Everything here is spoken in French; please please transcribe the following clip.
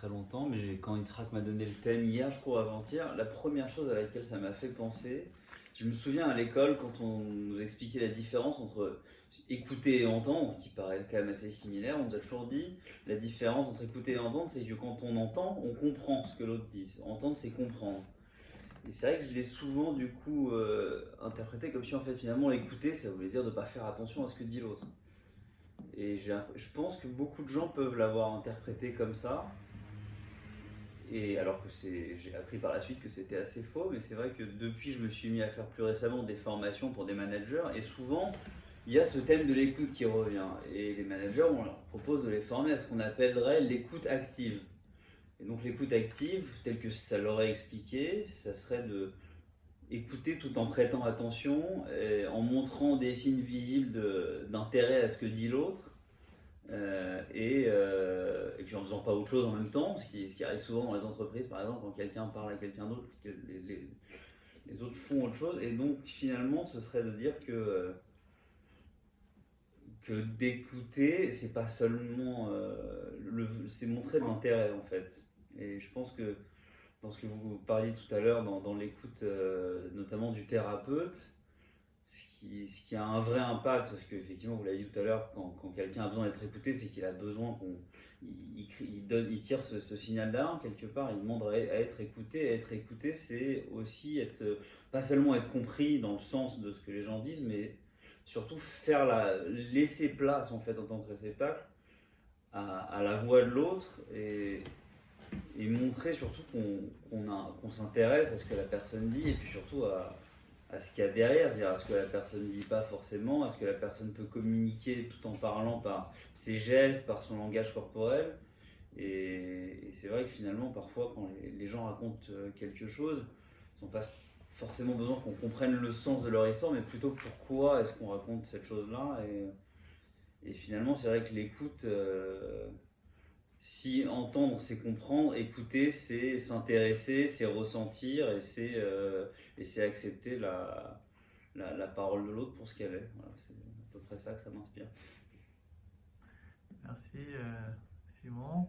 très longtemps, mais quand Itrak m'a donné le thème hier, je crois avant-hier, la première chose à laquelle ça m'a fait penser, je me souviens à l'école quand on nous expliquait la différence entre écouter et entendre, qui paraît quand même assez similaire, on nous a toujours dit la différence entre écouter et entendre, c'est que quand on entend, on comprend ce que l'autre dit. Entendre, c'est comprendre. Et c'est vrai que je l'ai souvent du coup interprété comme si en fait finalement l'écouter, ça voulait dire de ne pas faire attention à ce que dit l'autre. Et je pense que beaucoup de gens peuvent l'avoir interprété comme ça. Et alors que j'ai appris par la suite que c'était assez faux, mais c'est vrai que depuis, je me suis mis à faire plus récemment des formations pour des managers, et souvent, il y a ce thème de l'écoute qui revient. Et les managers, on leur propose de les former à ce qu'on appellerait l'écoute active. Et donc l'écoute active, telle que ça leur est expliqué, ça serait de écouter tout en prêtant attention, en montrant des signes visibles d'intérêt à ce que dit l'autre, et puis en faisant pas autre chose en même temps, ce qui arrive souvent dans les entreprises, par exemple, quand quelqu'un parle à quelqu'un d'autre, que les autres font autre chose. Et donc finalement, ce serait de dire que d'écouter, c'est pas seulement c'est montrer de l'intérêt en fait. Et je pense que dans ce que vous parliez tout à l'heure, dans l'écoute notamment du thérapeute, ce qui a un vrai impact, parce qu'effectivement, vous l'avez dit tout à l'heure, quand quelqu'un a besoin d'être écouté, c'est qu'il a besoin il tire ce signal d'alarme quelque part, il demande à être écouté. À être écouté, c'est aussi pas seulement être compris dans le sens de ce que les gens disent, mais surtout laisser place en fait en tant que réceptacle à la voix de l'autre, et montrer surtout qu'on s'intéresse à ce que la personne dit, et puis surtout à ce qu'il y a derrière, c'est-à-dire à ce que la personne ne dit pas forcément, à ce que la personne peut communiquer tout en parlant par ses gestes, par son langage corporel. Et c'est vrai que finalement, parfois, quand les gens racontent quelque chose, ils n'ont pas forcément besoin qu'on comprenne le sens de leur histoire, mais plutôt pourquoi est-ce qu'on raconte cette chose-là. Et finalement, c'est vrai que l'écoute, si entendre c'est comprendre, écouter c'est s'intéresser, c'est ressentir, et c'est accepter la parole de l'autre pour ce qu'elle est. Voilà, c'est à peu près ça que ça m'inspire. Merci Simon.